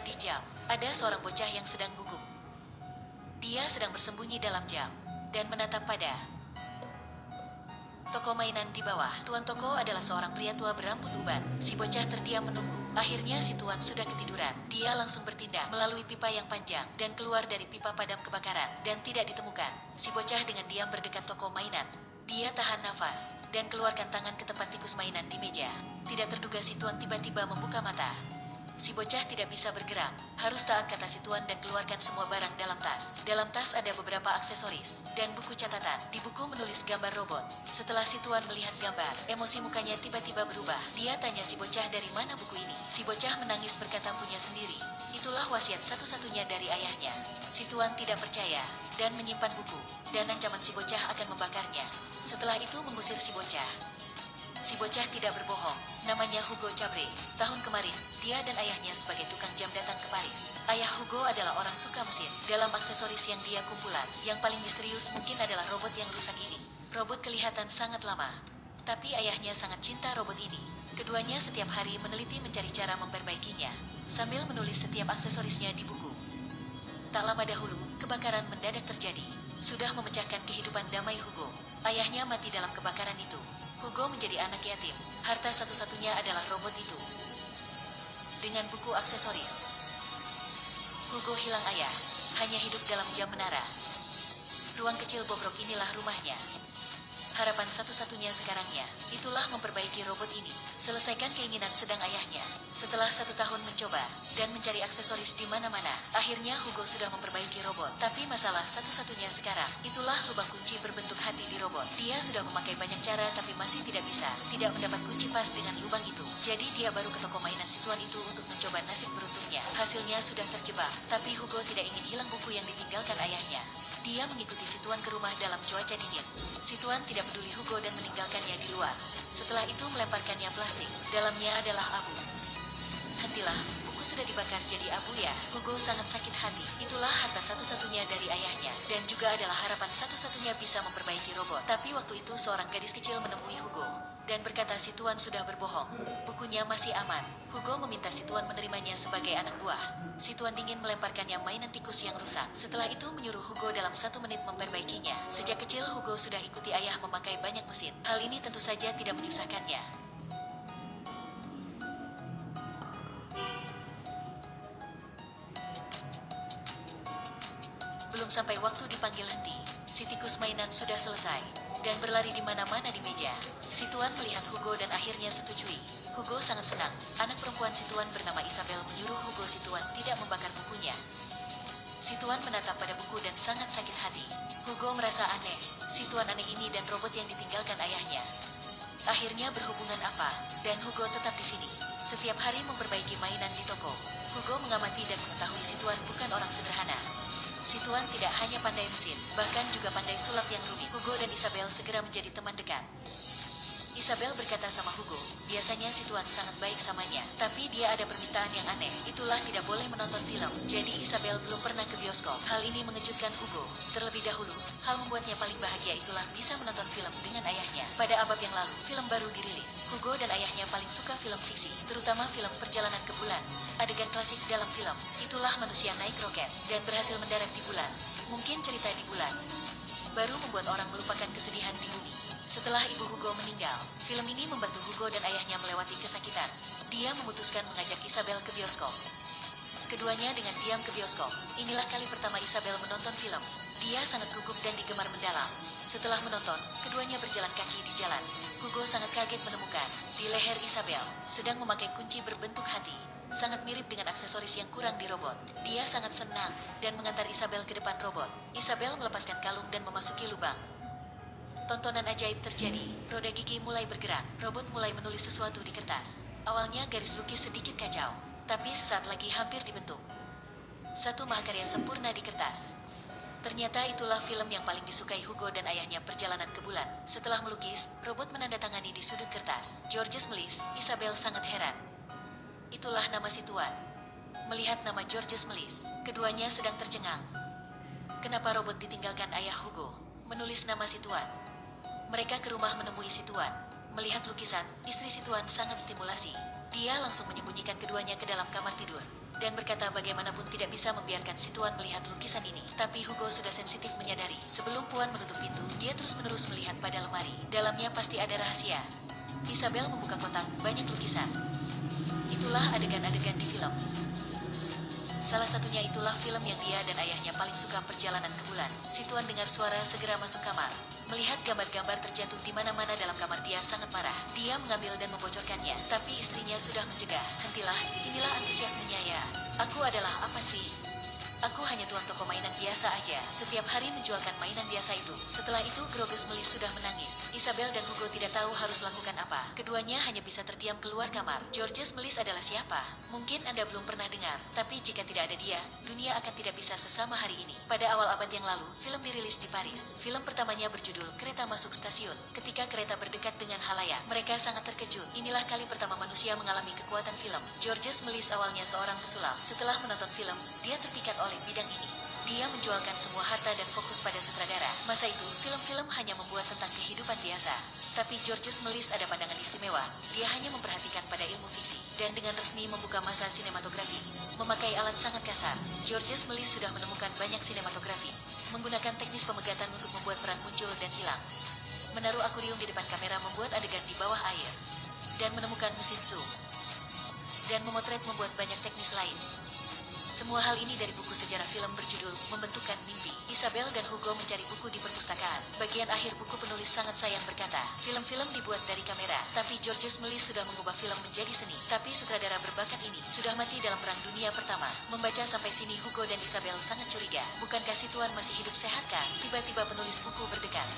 di jam, ada seorang bocah yang sedang gugup. Dia sedang bersembunyi dalam jam dan menatap pada toko mainan di bawah. Tuan toko adalah seorang pria tua berambut uban. Si bocah terdiam menunggu. Akhirnya si tuan sudah ketiduran. Dia langsung bertindak melalui pipa yang panjang dan keluar dari pipa padam kebakaran dan tidak ditemukan. Si bocah dengan diam berdekat toko mainan. Dia tahan nafas dan keluarkan tangan ke tempat tikus mainan di meja. Tidak terduga si tuan tiba-tiba membuka mata. Si bocah tidak bisa bergerak, harus taat kata si tuan dan keluarkan semua barang dalam tas. Dalam tas ada beberapa aksesoris dan buku catatan. Di buku menulis gambar robot. Setelah si tuan melihat gambar, emosi mukanya tiba-tiba berubah. Dia tanya si bocah dari mana buku ini. Si bocah menangis berkata punya sendiri. Itulah wasiat satu-satunya dari ayahnya. Si tuan tidak percaya dan menyimpan buku. Dan ancaman si bocah akan membakarnya. Setelah itu mengusir si bocah. Si bocah tidak berbohong, namanya Hugo Cabre. Tahun kemarin, dia dan ayahnya sebagai tukang jam datang ke Paris. Ayah Hugo adalah orang suka mesin. Dalam aksesoris yang dia kumpulan, yang paling misterius mungkin adalah robot yang rusak ini. Robot kelihatan sangat lama, tapi ayahnya sangat cinta robot ini. Keduanya setiap hari meneliti mencari cara memperbaikinya, sambil menulis setiap aksesorisnya di buku. Tak lama dahulu, kebakaran mendadak terjadi. Sudah memecahkan kehidupan damai Hugo. Ayahnya mati dalam kebakaran itu. Hugo menjadi anak yatim. Harta satu-satunya adalah robot itu. Dengan buku aksesoris, Hugo hilang ayah, hanya hidup dalam jam menara. Ruang kecil bobrok inilah rumahnya. Harapan satu-satunya sekarangnya, itulah memperbaiki robot ini. Selesaikan keinginan sedang ayahnya. Setelah 1 tahun mencoba dan mencari aksesoris di mana-mana, akhirnya Hugo sudah memperbaiki robot. Tapi masalah satu-satunya sekarang, itulah lubang kunci berbentuk hati di robot. Dia sudah memakai banyak cara tapi masih tidak bisa. Tidak mendapat kunci pas dengan lubang itu. Jadi dia baru ke toko mainan si tuan itu untuk mencoba nasib beruntungnya. Hasilnya sudah terjebak. Tapi Hugo tidak ingin hilang buku yang ditinggalkan ayahnya. Dia mengikuti si tuan ke rumah dalam cuaca dingin. Si tuan tidak peduli Hugo dan meninggalkannya di luar. Setelah itu melemparkannya plastik. Dalamnya adalah abu. Hentilah, buku sudah dibakar jadi abu ya. Hugo sangat sakit hati. Itulah harta satu-satunya dari ayahnya. Dan juga adalah harapan satu-satunya bisa memperbaiki robot. Tapi waktu itu seorang gadis kecil menemui Hugo dan berkata si tuan sudah berbohong. Bukunya masih aman. Hugo meminta si tuan menerimanya sebagai anak buah. Si tuan dingin melemparkannya mainan tikus yang rusak. Setelah itu menyuruh Hugo dalam 1 menit memperbaikinya. Sejak kecil Hugo sudah ikuti ayah memakai banyak mesin. Hal ini tentu saja tidak menyusahkannya. Belum sampai waktu dipanggil henti, si tikus mainan sudah selesai dan berlari di mana-mana di meja. Si tuan melihat Hugo dan akhirnya setujui. Hugo sangat senang. Anak perempuan si tuan bernama Isabel menyuruh Hugo si tuan tidak membakar bukunya. Si tuan menatap pada buku dan sangat sakit hati. Hugo merasa aneh. Si tuan aneh ini dan robot yang ditinggalkan ayahnya. Akhirnya berhubungan apa? Dan Hugo tetap di sini. Setiap hari memperbaiki mainan di toko. Hugo mengamati dan mengetahui si tuan bukan orang sederhana. Si tuan tidak hanya pandai mesin, bahkan juga pandai sulap yang rumit. Hugo dan Isabel segera menjadi teman dekat. Isabel berkata sama Hugo, biasanya si tuan sangat baik samanya, tapi dia ada permintaan yang aneh, itulah tidak boleh menonton film. Jadi Isabel belum pernah ke bioskop. Hal ini mengejutkan Hugo. Terlebih dahulu, hal membuatnya paling bahagia itulah bisa menonton film dengan ayahnya. Pada abad yang lalu, film baru dirilis. Hugo dan ayahnya paling suka film fiksi, terutama film perjalanan ke bulan. Adegan klasik dalam film, itulah manusia naik roket dan berhasil mendarat di bulan. Mungkin cerita di bulan baru membuat orang melupakan kesedihan di bumi. Setelah ibu Hugo meninggal, film ini membantu Hugo dan ayahnya melewati kesakitan. Dia memutuskan mengajak Isabel ke bioskop. Keduanya dengan diam ke bioskop. Inilah kali pertama Isabel menonton film. Dia sangat gugup dan digemar mendalam. Setelah menonton, keduanya berjalan kaki di jalan. Hugo sangat kaget menemukan di leher Isabel sedang memakai kunci berbentuk hati. Sangat mirip dengan aksesoris yang kurang di robot. Dia sangat senang dan mengantar Isabel ke depan robot. Isabel melepaskan kalung dan memasuki lubang. Tontonan ajaib terjadi. Roda gigi mulai bergerak. Robot mulai menulis sesuatu di kertas. Awalnya garis lukis sedikit kacau, tapi sesaat lagi hampir dibentuk satu mahakarya sempurna di kertas. Ternyata itulah film yang paling disukai Hugo dan ayahnya, Perjalanan ke Bulan. Setelah melukis, robot menandatangani di sudut kertas. Georges Melis. Isabel sangat heran. Itulah nama si tuan. Melihat nama Georges Melis, keduanya sedang tercengang. Kenapa robot ditinggalkan ayah Hugo menulis nama si tuan? Mereka ke rumah menemui si tuan. Melihat lukisan, istri si tuan sangat stimulasi. Dia langsung menyembunyikan keduanya ke dalam kamar tidur dan berkata bagaimanapun tidak bisa membiarkan si Tuan melihat lukisan ini. Tapi Hugo sudah sensitif menyadari, sebelum Puan menutup pintu, dia terus-menerus melihat pada lemari. Dalamnya pasti ada rahasia. Isabel membuka kotak, banyak lukisan. Itulah adegan-adegan di film. Salah satunya itulah film yang dia dan ayahnya paling suka, Perjalanan ke Bulan. Si Tuan dengar suara segera masuk kamar. Melihat gambar-gambar terjatuh di mana-mana dalam kamar, dia sangat marah. Dia mengambil dan membocorkannya, tapi istrinya sudah mencegah. Hentilah, inilah antusiasmenya ya. Aku adalah apa sih? Aku hanya tuan toko mainan biasa aja. Setiap hari menjualkan mainan biasa itu. Setelah itu Groges Melis sudah menangis. Isabel dan Hugo tidak tahu harus lakukan apa. Keduanya hanya bisa terdiam keluar kamar. Georges Melis adalah siapa? Mungkin Anda belum pernah dengar. Tapi jika tidak ada dia, dunia akan tidak bisa sesama hari ini. Pada awal abad yang lalu, film dirilis di Paris. Film pertamanya berjudul Kereta Masuk Stasiun. Ketika kereta berdekat dengan halayak, mereka sangat terkejut. Inilah kali pertama manusia mengalami kekuatan film. Georges Melis awalnya seorang pesulap. Setelah menonton film, dia terpikat oleh bidang ini. Dia menjualkan semua harta dan fokus pada sutradara. Masa itu, film-film hanya membuat tentang kehidupan biasa. Tapi Georges Melis ada pandangan istimewa. Dia hanya memperhatikan pada ilmu fiksi. Dan dengan resmi membuka masa sinematografi. Memakai alat sangat kasar, Georges Melis sudah menemukan banyak sinematografi. Menggunakan teknis pemegatan untuk membuat peran muncul dan hilang. Menaruh akuarium di depan kamera membuat adegan di bawah air. Dan menemukan mesin zoom. Dan memotret membuat banyak teknis lain. Semua hal ini dari buku sejarah film berjudul Membentukkan Mimpi. Isabel dan Hugo mencari buku di perpustakaan. Bagian akhir buku penulis sangat sayang berkata, film-film dibuat dari kamera, tapi Georges Melis sudah mengubah film menjadi seni. Tapi sutradara berbakat ini sudah mati dalam Perang Dunia Pertama. Membaca sampai sini Hugo dan Isabel sangat curiga. Bukankah si Tuan masih hidup sehat kan? Tiba-tiba penulis buku berdekat.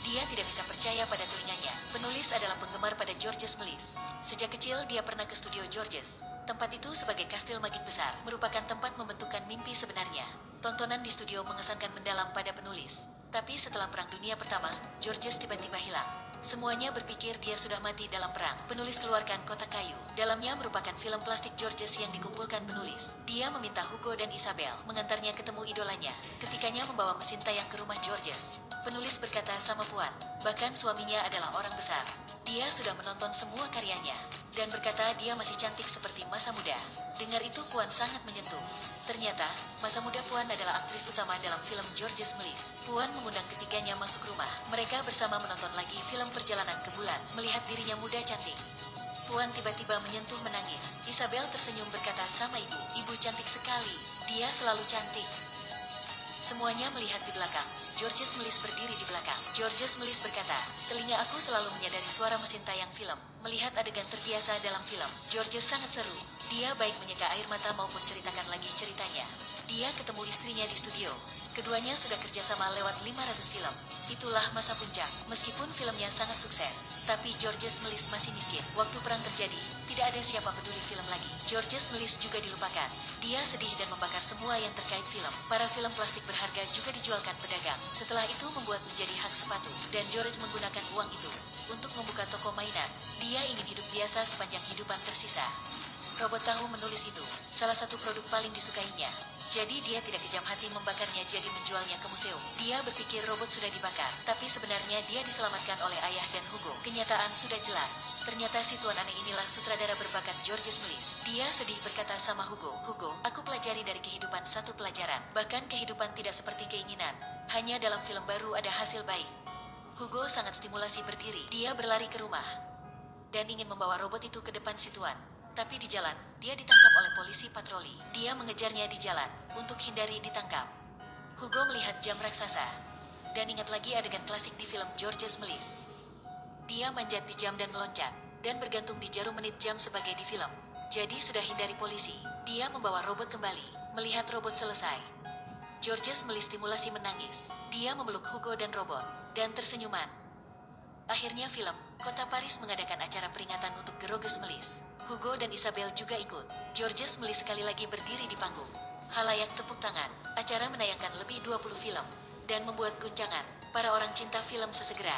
Dia tidak bisa percaya pada telinganya. Penulis adalah penggemar pada Georges Melis. Sejak kecil dia pernah ke studio Georges. Tempat itu sebagai kastil magik besar, merupakan tempat membentukkan mimpi sebenarnya. Tontonan di studio mengesankan mendalam pada penulis. Tapi setelah Perang Dunia Pertama, Georges tiba-tiba hilang. Semuanya berpikir dia sudah mati dalam perang. Penulis keluarkan kotak kayu. Dalamnya merupakan film plastik Georges yang dikumpulkan penulis. Dia meminta Hugo dan Isabel mengantarnya ketemu idolanya. Ketikanya membawa mesin tayang ke rumah Georges. Penulis berkata sama Puan, bahkan suaminya adalah orang besar. Dia sudah menonton semua karyanya, dan berkata dia masih cantik seperti masa muda. Dengar itu Puan sangat menyentuh. Ternyata, masa muda Puan adalah aktris utama dalam film Georges Melis. Puan mengundang ketiganya masuk rumah. Mereka bersama menonton lagi film Perjalanan ke Bulan, melihat dirinya muda cantik. Puan tiba-tiba menyentuh menangis. Isabel tersenyum berkata sama ibu, ibu cantik sekali, dia selalu cantik. Semuanya melihat di belakang. Georges Melis berdiri di belakang. Georges Melis berkata, telinga aku selalu menyadari suara mesin tayang film. Melihat adegan terbiasa dalam film, Georges sangat seru. Dia baik menyeka air mata maupun ceritakan lagi ceritanya. Dia ketemu istrinya di studio. Keduanya sudah kerjasama lewat 500 film. Itulah masa puncak. Meskipun filmnya sangat sukses, tapi Georges Melis masih miskin. Waktu perang terjadi, tidak ada siapa peduli film lagi. Georges Melis juga dilupakan. Dia sedih dan membakar semua yang terkait film. Para film plastik berharga juga dijualkan pedagang. Setelah itu membuat menjadi hak sepatu. Dan George menggunakan uang itu untuk membuka toko mainan. Dia ingin hidup biasa sepanjang hidupan tersisa. Robot tahu menulis itu salah satu produk paling disukainya. Jadi dia tidak kejam hati membakarnya jadi menjualnya ke museum. Dia berpikir robot sudah dibakar, tapi sebenarnya dia diselamatkan oleh ayah dan Hugo. Kenyataan sudah jelas. Ternyata si tuan aneh inilah sutradara berbakat Georges Melis. Dia sedih berkata sama Hugo, Hugo, aku pelajari dari kehidupan satu pelajaran. Bahkan kehidupan tidak seperti keinginan. Hanya dalam film baru ada hasil baik. Hugo sangat stimulasi berdiri. Dia berlari ke rumah dan ingin membawa robot itu ke depan si tuan. Tapi di jalan, dia ditangkap oleh polisi patroli. Dia mengejarnya di jalan untuk hindari ditangkap. Hugo melihat jam raksasa dan ingat lagi adegan klasik di film Georges Melis. Dia manjat di jam dan meloncat dan bergantung di jarum menit jam sebagai di film. Jadi sudah hindari polisi. Dia membawa robot kembali. Melihat robot selesai, Georges Melis stimulasi menangis. Dia memeluk Hugo dan robot dan tersenyuman. Akhirnya film Kota Paris mengadakan acara peringatan untuk Georges Melis. Hugo dan Isabel juga ikut. Georges Melis sekali lagi berdiri di panggung. Halayak tepuk tangan. Acara menayangkan lebih 20 film dan membuat guncangan. Para orang cinta film sesegera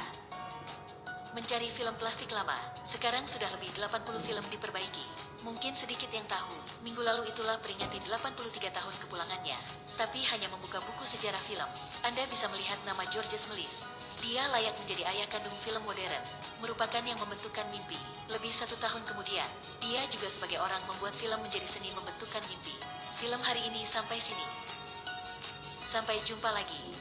mencari film plastik lama. Sekarang sudah lebih 80 film diperbaiki. Mungkin sedikit yang tahu, minggu lalu itulah peringati 83 tahun kepulangannya. Tapi hanya membuka buku sejarah film, Anda bisa melihat nama Georges Melis. Dia layak menjadi ayah kandung film modern, merupakan yang membentukkan mimpi. Lebih 1 tahun kemudian, dia juga sebagai orang membuat film menjadi seni membentukkan mimpi. Film hari ini sampai sini. Sampai jumpa lagi.